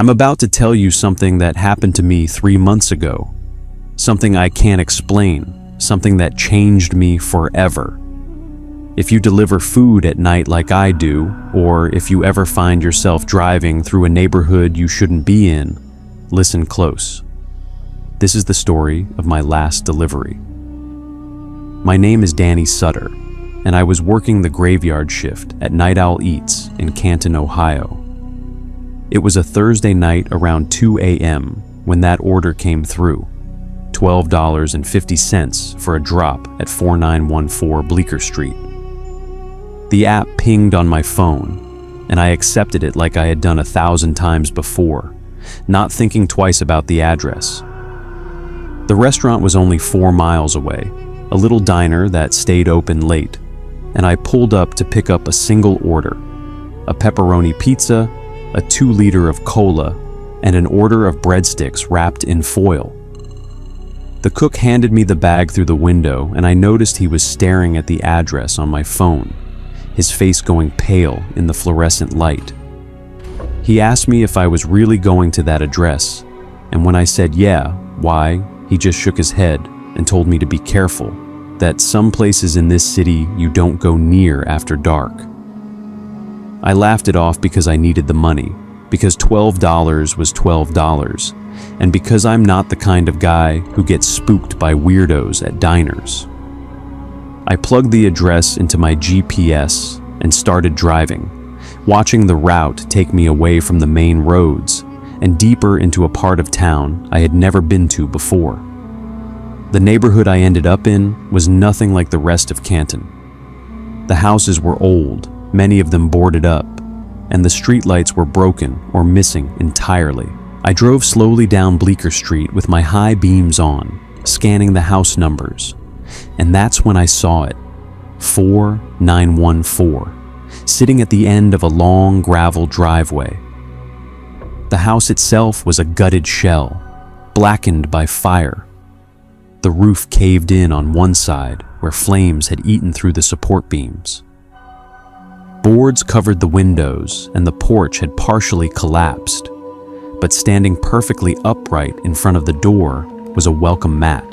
I'm about to tell you something that happened to me 3 months ago. Something I can't explain, something that changed me forever. If you deliver food at night like I do, or if you ever find yourself driving through a neighborhood you shouldn't be in, listen close. This is the story of my last delivery. My name is Danny Sutter, and I was working the graveyard shift at Night Owl Eats in Canton, Ohio. It was a Thursday night around 2 a.m. when that order came through, $12.50 for a drop at 4914 Bleecker Street. The app pinged on my phone, and I accepted it like I had done 1,000 times before, not thinking twice about the address. The restaurant was only 4 miles away, a little diner that stayed open late, and I pulled up to pick up a single order, a pepperoni pizza, a 2-liter of cola, and an order of breadsticks wrapped in foil. The cook handed me the bag through the window, and I noticed he was staring at the address on my phone, his face going pale in the fluorescent light. He asked me if I was really going to that address, and when I said yeah, why, he just shook his head and told me to be careful, that some places in this city you don't go near after dark. I laughed it off because I needed the money, because $12 was $12, and because I'm not the kind of guy who gets spooked by weirdos at diners. I plugged the address into my GPS and started driving, watching the route take me away from the main roads and deeper into a part of town I had never been to before. The neighborhood I ended up in was nothing like the rest of Canton. The houses were old, many of them boarded up, and the streetlights were broken or missing entirely. I drove slowly down Bleecker Street with my high beams on, scanning the house numbers, and that's when I saw it, 4914, sitting at the end of a long gravel driveway. The house itself was a gutted shell, blackened by fire. The roof caved in on one side where flames had eaten through the support beams. Boards covered the windows and the porch had partially collapsed, but standing perfectly upright in front of the door was a welcome mat.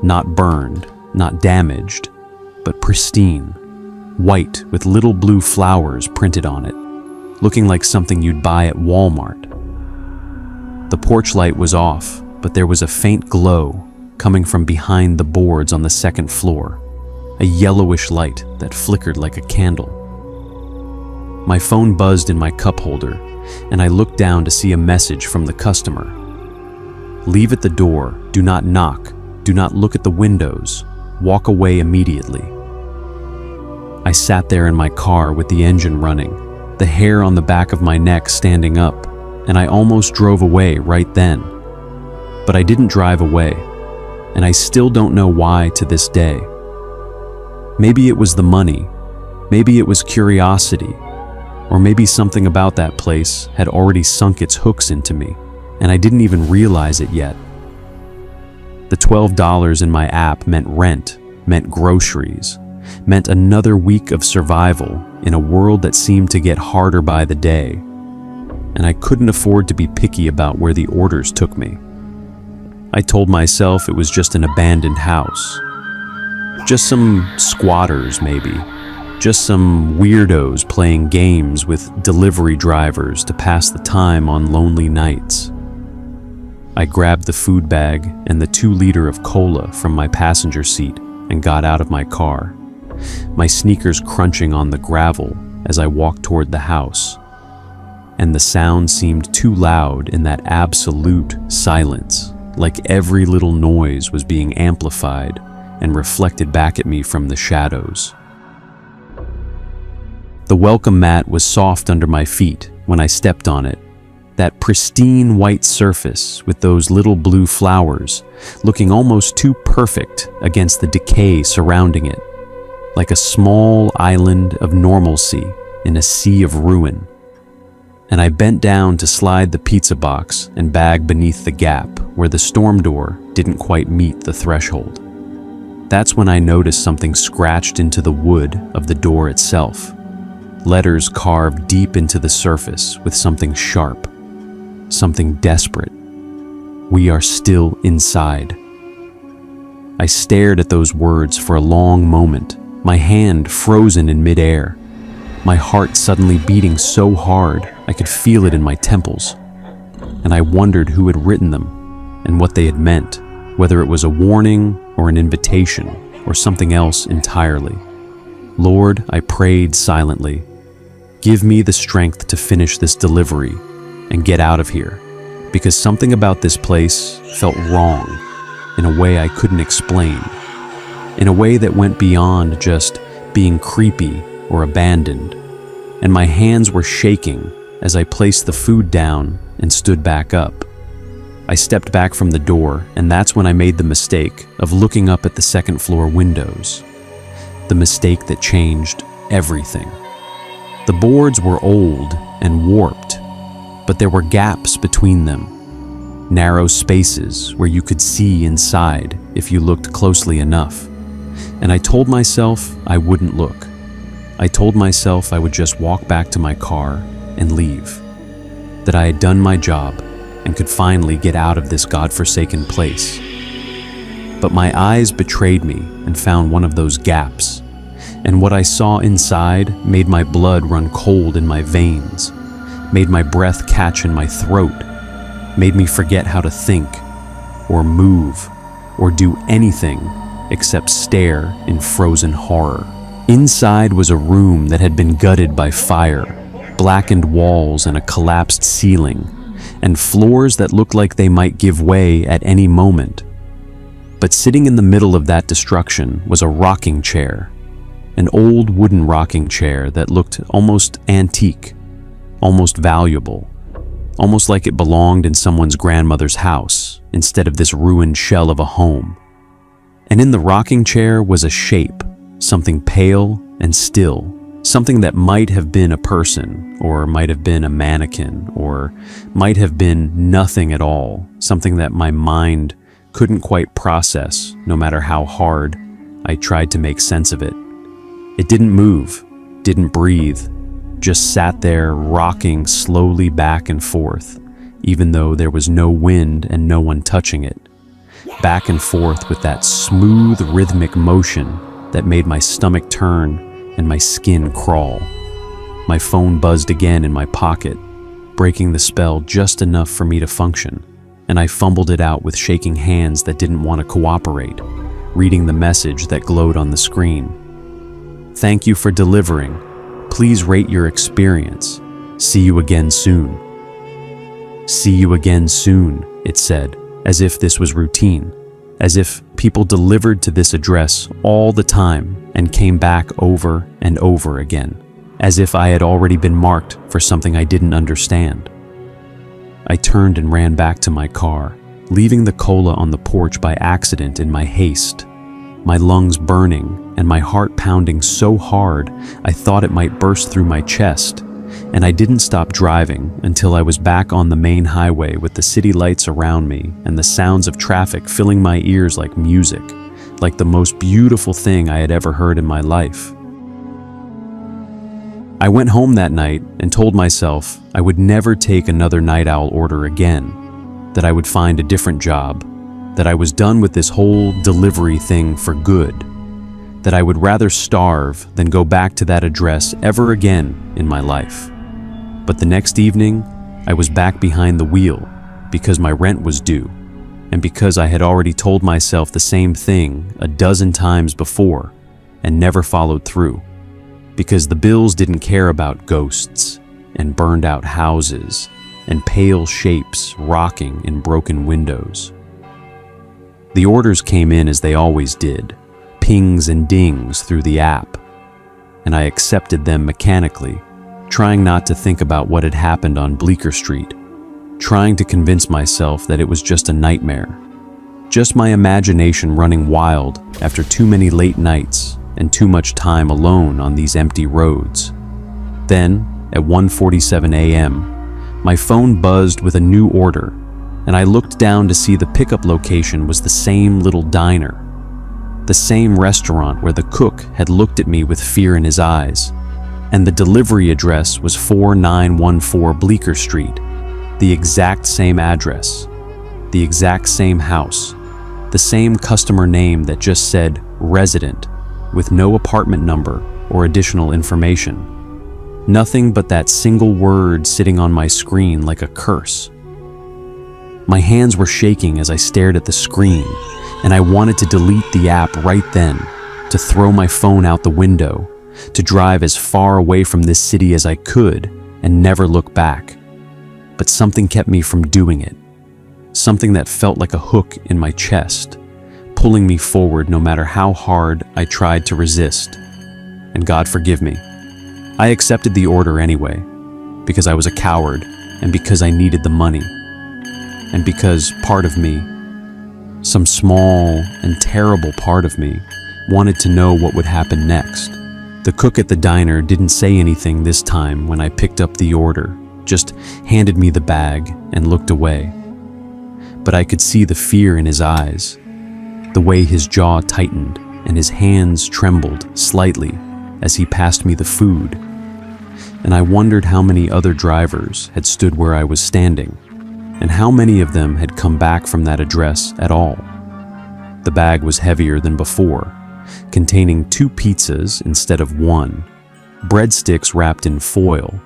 Not burned, not damaged, but pristine, white with little blue flowers printed on it, looking like something you'd buy at Walmart. The porch light was off, but there was a faint glow coming from behind the boards on the second floor, a yellowish light that flickered like a candle. My phone buzzed in my cup holder, and I looked down to see a message from the customer. Leave at the door, do not knock, do not look at the windows, walk away immediately. I sat there in my car with the engine running, the hair on the back of my neck standing up, and I almost drove away right then. But I didn't drive away, and I still don't know why to this day. Maybe it was the money, maybe it was curiosity, or maybe something about that place had already sunk its hooks into me, and I didn't even realize it yet. The $12 in my app meant rent, meant groceries, meant another week of survival in a world that seemed to get harder by the day, and I couldn't afford to be picky about where the orders took me. I told myself it was just an abandoned house. Just some squatters, maybe. Just some weirdos playing games with delivery drivers to pass the time on lonely nights. I grabbed the food bag and the 2-liter of cola from my passenger seat and got out of my car, my sneakers crunching on the gravel as I walked toward the house. And the sound seemed too loud in that absolute silence, like every little noise was being amplified and reflected back at me from the shadows. The welcome mat was soft under my feet when I stepped on it, that pristine white surface with those little blue flowers looking almost too perfect against the decay surrounding it, like a small island of normalcy in a sea of ruin. And I bent down to slide the pizza box and bag beneath the gap where the storm door didn't quite meet the threshold. That's when I noticed something scratched into the wood of the door itself. Letters carved deep into the surface with something sharp. something desperate. We are still inside. I stared at those words for a long moment, my hand frozen in midair, my heart suddenly beating so hard I could feel it in my temples. And I wondered who had written them and what they had meant, whether it was a warning or an invitation or something else entirely. Lord, I prayed silently, give me the strength to finish this delivery and get out of here, because something about this place felt wrong in a way I couldn't explain, in a way that went beyond just being creepy or abandoned. And my hands were shaking as I placed the food down and stood back up. I stepped back from the door, and that's when I made the mistake of looking up at the second floor windows. The mistake that changed everything. The boards were old and warped, but there were gaps between them. Narrow spaces where you could see inside if you looked closely enough. And I told myself I wouldn't look. I told myself I would just walk back to my car and leave. That I had done my job and could finally get out of this godforsaken place. But my eyes betrayed me and found one of those gaps. And what I saw inside made my blood run cold in my veins, made my breath catch in my throat, made me forget how to think, or move, or do anything except stare in frozen horror. Inside was a room that had been gutted by fire, blackened walls and a collapsed ceiling, and floors that looked like they might give way at any moment. But sitting in the middle of that destruction was a rocking chair, an old wooden rocking chair that looked almost antique, almost valuable, almost like it belonged in someone's grandmother's house instead of this ruined shell of a home. And in the rocking chair was a shape, something pale and still, something that might have been a person, or might have been a mannequin, or might have been nothing at all, something that my mind couldn't quite process no matter how hard I tried to make sense of it. It didn't move, didn't breathe, just sat there rocking slowly back and forth, even though there was no wind and no one touching it. Back and forth with that smooth rhythmic motion that made my stomach turn and my skin crawl. My phone buzzed again in my pocket, breaking the spell just enough for me to function, and I fumbled it out with shaking hands that didn't want to cooperate, reading the message that glowed on the screen. Thank you for delivering. Please rate your experience. See you again soon. See you again soon, it said, as if this was routine, as if people delivered to this address all the time and came back over and over again, as if I had already been marked for something I didn't understand. I turned and ran back to my car, leaving the cola on the porch by accident in my haste, my lungs burning and my heart pounding so hard I thought it might burst through my chest, and I didn't stop driving until I was back on the main highway with the city lights around me and the sounds of traffic filling my ears like music, like the most beautiful thing I had ever heard in my life. I went home that night and told myself I would never take another night owl order again, that I would find a different job, that I was done with this whole delivery thing for good, that I would rather starve than go back to that address ever again in my life. But the next evening, I was back behind the wheel because my rent was due, and because I had already told myself the same thing a dozen times before and never followed through, because the bills didn't care about ghosts and burned out houses and pale shapes rocking in broken windows. The orders came in as they always did, pings and dings through the app, and I accepted them mechanically, trying not to think about what had happened on Bleecker Street, trying to convince myself that it was just a nightmare, just my imagination running wild after too many late nights and too much time alone on these empty roads. Then, at 1:47 a.m., my phone buzzed with a new order, and I looked down to see the pickup location was the same little diner, the same restaurant where the cook had looked at me with fear in his eyes, and the delivery address was 4914 Bleecker Street. The exact same address, the exact same house, the same customer name that just said resident with no apartment number or additional information. Nothing but that single word sitting on my screen like a curse. My hands were shaking as I stared at the screen, and I wanted to delete the app right then, to throw my phone out the window, to drive as far away from this city as I could and never look back. But something kept me from doing it. Something that felt like a hook in my chest, pulling me forward no matter how hard I tried to resist. And God forgive me. I accepted the order anyway, because I was a coward and because I needed the money. And because part of me, some small and terrible part of me, wanted to know what would happen next. The cook at the diner didn't say anything this time when I picked up the order, just handed me the bag and looked away. But I could see the fear in his eyes, the way his jaw tightened and his hands trembled slightly as he passed me the food. And I wondered how many other drivers had stood where I was standing, and how many of them had come back from that address at all. The bag was heavier than before, containing 2 pizzas instead of 1, breadsticks wrapped in foil,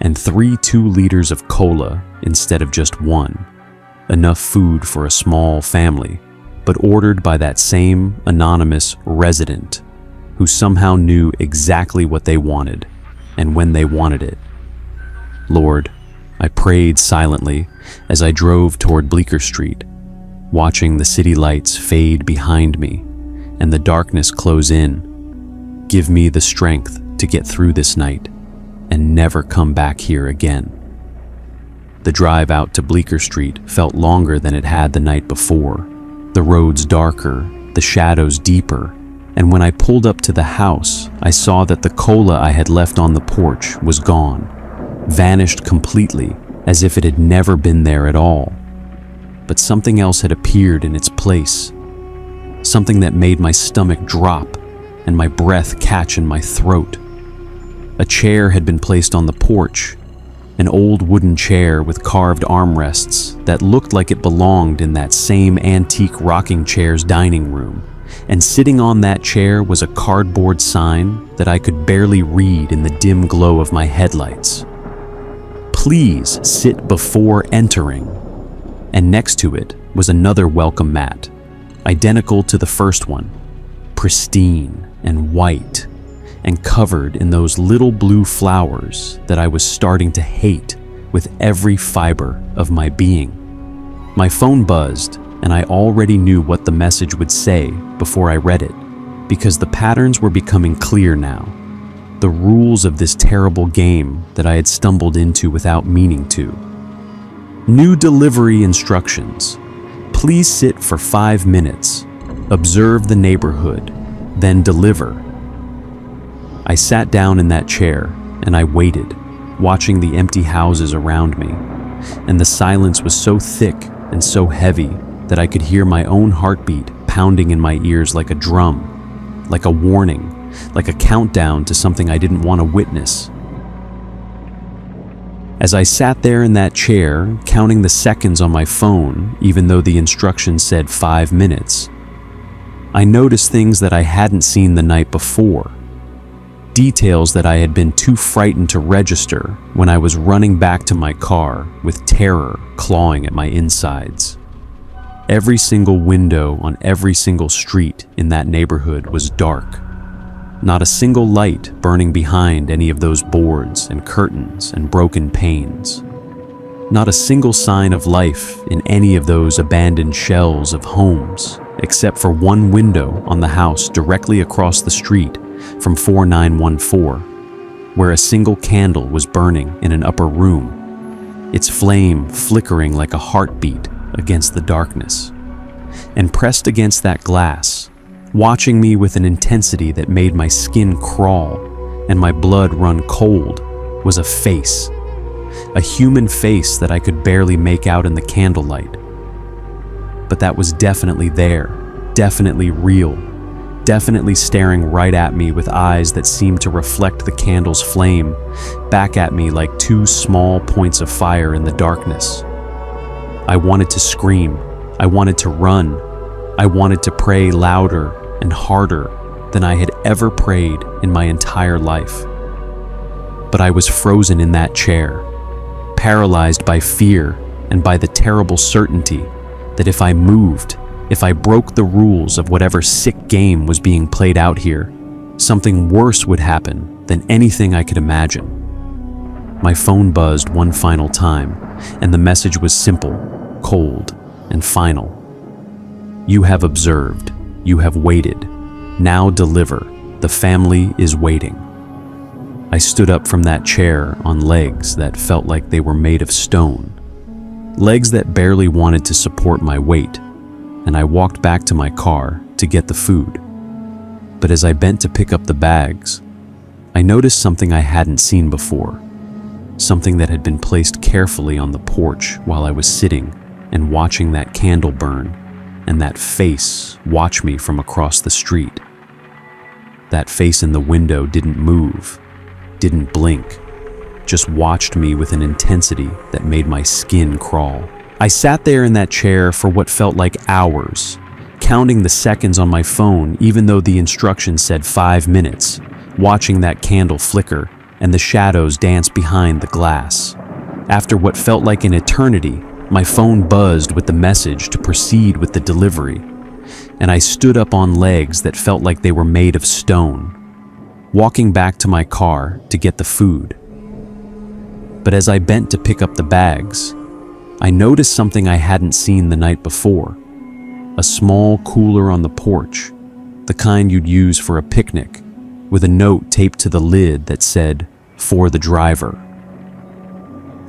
and 3 2-liters of cola instead of just 1. Enough food for a small family, but ordered by that same anonymous resident who somehow knew exactly what they wanted and when they wanted it. Lord, I prayed silently as I drove toward Bleecker Street, watching the city lights fade behind me and the darkness close in. Give me the strength to get through this night and never come back here again. The drive out to Bleecker Street felt longer than it had the night before, the roads darker, the shadows deeper, and when I pulled up to the house, I saw that the cola I had left on the porch was gone, vanished completely, as if it had never been there at all. But something else had appeared in its place, something that made my stomach drop and my breath catch in my throat. A chair had been placed on the porch, an old wooden chair with carved armrests that looked like it belonged in that same antique rocking chair's dining room. And sitting on that chair was a cardboard sign that I could barely read in the dim glow of my headlights. Please sit before entering. And next to it was another welcome mat, identical to the first one, pristine and white, and covered in those little blue flowers that I was starting to hate with every fiber of my being. My phone buzzed, and I already knew what the message would say before I read it, because the patterns were becoming clear now. The rules of this terrible game that I had stumbled into without meaning to. New delivery instructions. Please sit for 5 minutes. Observe the neighborhood, then deliver. I sat down in that chair and I waited, watching the empty houses around me, and the silence was so thick and so heavy that I could hear my own heartbeat pounding in my ears like a drum, like a warning, like a countdown to something I didn't want to witness. As I sat there in that chair, counting the seconds on my phone, even though the instructions said 5 minutes, I noticed things that I hadn't seen the night before. Details that I had been too frightened to register when I was running back to my car with terror clawing at my insides. Every single window on every single street in that neighborhood was dark. Not a single light burning behind any of those boards and curtains and broken panes. Not a single sign of life in any of those abandoned shells of homes, except for one window on the house directly across the street from 4914, where a single candle was burning in an upper room, its flame flickering like a heartbeat against the darkness. And pressed against that glass, watching me with an intensity that made my skin crawl and my blood run cold, was a face. A human face that I could barely make out in the candlelight. But that was definitely there, definitely real, definitely staring right at me with eyes that seemed to reflect the candle's flame back at me like two small points of fire in the darkness. I wanted to scream. I wanted to run. I wanted to pray louder and harder than I had ever prayed in my entire life. But I was frozen in that chair, paralyzed by fear and by the terrible certainty that if I moved, if I broke the rules of whatever sick game was being played out here, something worse would happen than anything I could imagine. My phone buzzed one final time, and the message was simple, cold, and final. You have observed. You have waited. Now deliver. The family is waiting. I stood up from that chair on legs that felt like they were made of stone, legs that barely wanted to support my weight, and I walked back to my car to get the food. But as I bent to pick up the bags, I noticed something I hadn't seen before, something that had been placed carefully on the porch while I was sitting and watching that candle burn, and that face watch me from across the street. That face in the window didn't move, didn't blink, just watched me with an intensity that made my skin crawl. I sat there in that chair for what felt like hours, counting the seconds on my phone even though the instructions said 5 minutes, watching that candle flicker and the shadows dance behind the glass. After what felt like an eternity, my phone buzzed with the message to proceed with the delivery, and I stood up on legs that felt like they were made of stone, walking back to my car to get the food. But as I bent to pick up the bags, I noticed something I hadn't seen the night before. A small cooler on the porch, the kind you'd use for a picnic, with a note taped to the lid that said, "For the driver."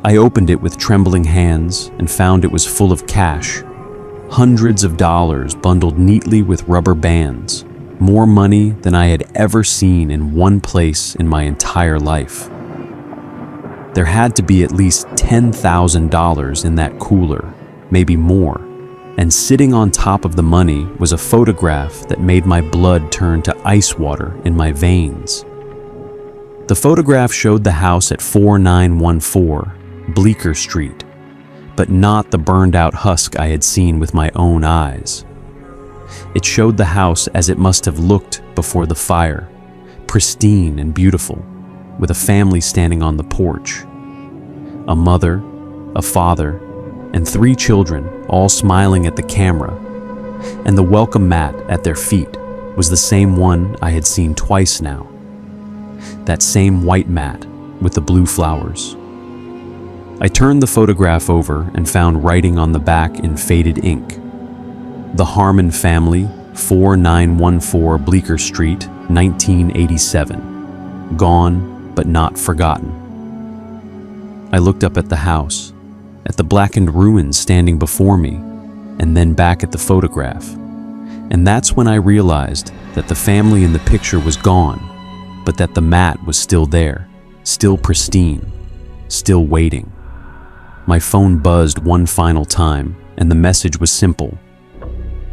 I opened it with trembling hands and found it was full of cash, hundreds of dollars bundled neatly with rubber bands, more money than I had ever seen in one place in my entire life. There had to be at least $10,000 in that cooler, maybe more, and sitting on top of the money was a photograph that made my blood turn to ice water in my veins. The photograph showed the house at 4914 Bleecker Street, but not the burned-out husk I had seen with my own eyes. It showed the house as it must have looked before the fire, pristine and beautiful, with a family standing on the porch. A mother, a father, and 3 children all smiling at the camera, and the welcome mat at their feet was the same one I had seen twice now. That same white mat with the blue flowers. I turned the photograph over and found writing on the back in faded ink. The Harmon family, 4914 Bleecker Street, 1987. Gone, but not forgotten. I looked up at the house, at the blackened ruins standing before me, and then back at the photograph. And that's when I realized that the family in the picture was gone, but that the mat was still there, still pristine, still waiting. My phone buzzed one final time, and the message was simple.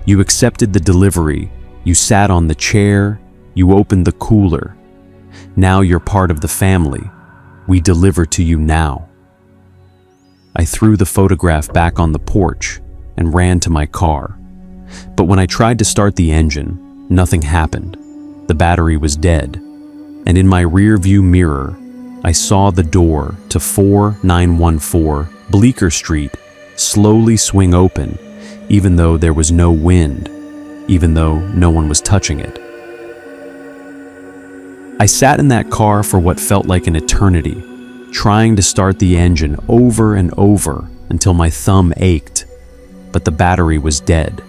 You accepted the delivery, you sat on the chair, you opened the cooler. Now you're part of the family. We deliver to you now. I threw the photograph back on the porch and ran to my car. But when I tried to start the engine, nothing happened. The battery was dead. And in my rear view mirror, I saw the door to 4914 Bleecker Street slowly swing open, even though there was no wind, even though no one was touching it. I sat in that car for what felt like an eternity, trying to start the engine over and over until my thumb ached, but the battery was dead,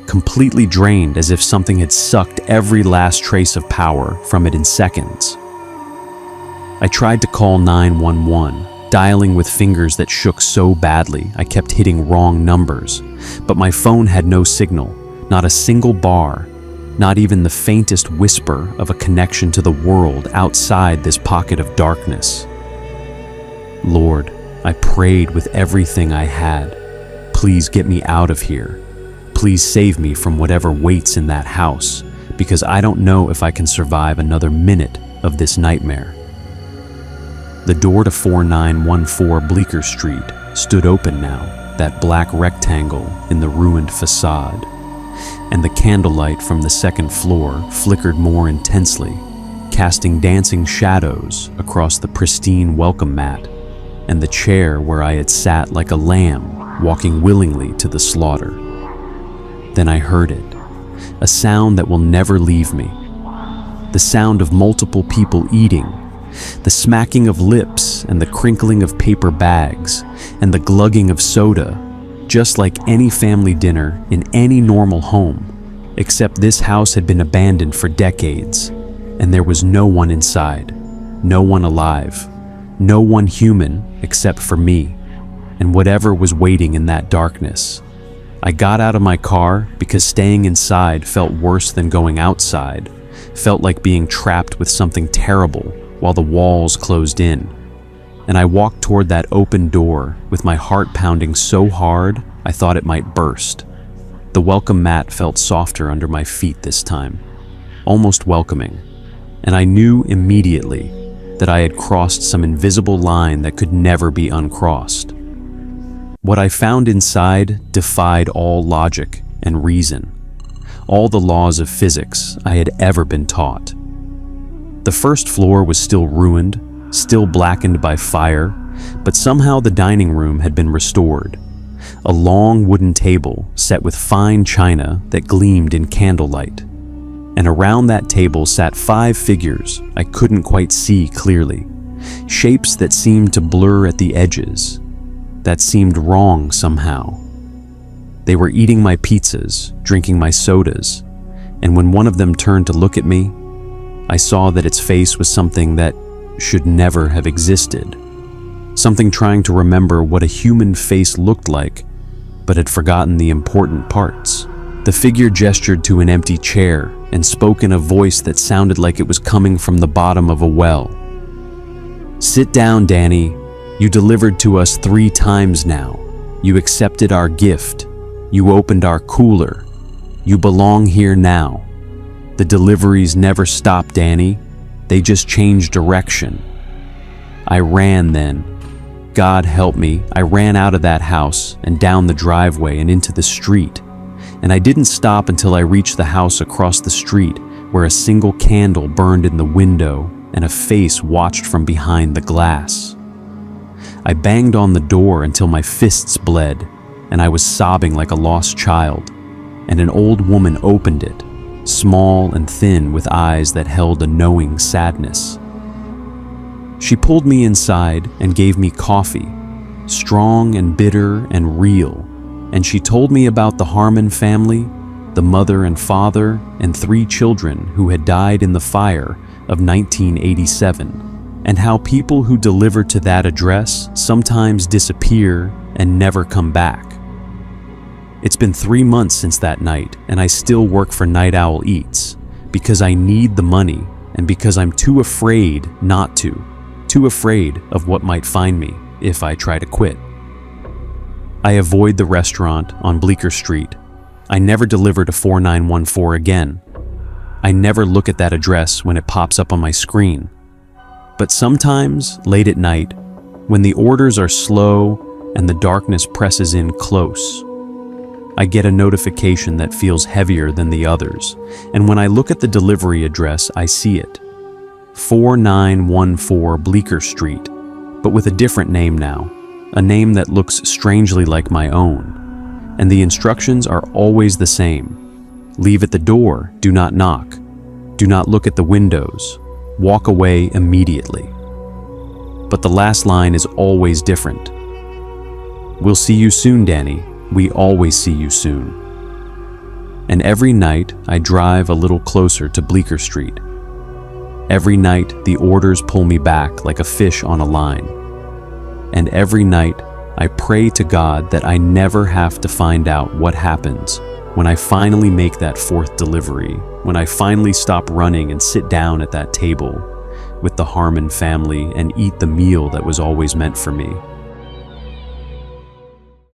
completely drained as if something had sucked every last trace of power from it in seconds. I tried to call 911, dialing with fingers that shook so badly I kept hitting wrong numbers, but my phone had no signal, not a single bar, not even the faintest whisper of a connection to the world outside this pocket of darkness. Lord, I prayed with everything I had. Please get me out of here. Please save me from whatever waits in that house, because I don't know if I can survive another minute of this nightmare. The door to 4914 Bleecker Street stood open now, that black rectangle in the ruined facade, and the candlelight from the second floor flickered more intensely, casting dancing shadows across the pristine welcome mat and the chair where I had sat like a lamb walking willingly to the slaughter. Then I heard it, a sound that will never leave me, the sound of multiple people eating, the smacking of lips and the crinkling of paper bags and the glugging of soda, just like any family dinner in any normal home, except this house had been abandoned for decades, and there was no one inside, no one alive, no one human except for me, and whatever was waiting in that darkness. I got out of my car because staying inside felt worse than going outside, felt like being trapped with something terrible while the walls closed in. And I walked toward that open door with my heart pounding so hard I thought it might burst. The welcome mat felt softer under my feet this time, almost welcoming, and I knew immediately that I had crossed some invisible line that could never be uncrossed. What I found inside defied all logic and reason, all the laws of physics I had ever been taught. The first floor was still ruined, still blackened by fire, but somehow the dining room had been restored. A long wooden table set with fine china that gleamed in candlelight. And around that table sat 5 figures I couldn't quite see clearly, shapes that seemed to blur at the edges, that seemed wrong somehow. They were eating my pizzas, drinking my sodas, and when one of them turned to look at me, I saw that its face was something that should never have existed. Something trying to remember what a human face looked like, but had forgotten the important parts. The figure gestured to an empty chair and spoke in a voice that sounded like it was coming from the bottom of a well. "Sit down, Danny. You delivered to us 3 times now. You accepted our gift. You opened our cooler. You belong here now. The deliveries never stop, Danny. They just change direction." I ran then. God help me, I ran out of that house and down the driveway and into the street. And I didn't stop until I reached the house across the street where a single candle burned in the window and a face watched from behind the glass. I banged on the door until my fists bled, and I was sobbing like a lost child, and an old woman opened it, small and thin with eyes that held a knowing sadness. She pulled me inside and gave me coffee, strong and bitter and real, and she told me about the Harmon family, the mother and father, and 3 children who had died in the fire of 1987, and how people who deliver to that address sometimes disappear and never come back. It's been 3 months since that night, and I still work for Night Owl Eats, because I need the money and because I'm too afraid not to, too afraid of what might find me if I try to quit. I avoid the restaurant on Bleecker Street. I never deliver to 4914 again. I never look at that address when it pops up on my screen. But sometimes, late at night, when the orders are slow and the darkness presses in close, I get a notification that feels heavier than the others, and when I look at the delivery address, I see it. 4914 Bleecker Street, but with a different name now, a name that looks strangely like my own, and the instructions are always the same. Leave at the door, do not knock, do not look at the windows, walk away immediately. But the last line is always different. We'll see you soon, Danny. We always see you soon. And every night I drive a little closer to Bleecker Street. Every night the orders pull me back like a fish on a line. And every night I pray to God that I never have to find out what happens when I finally make that 4th delivery, when I finally stop running and sit down at that table with the Harmon family and eat the meal that was always meant for me.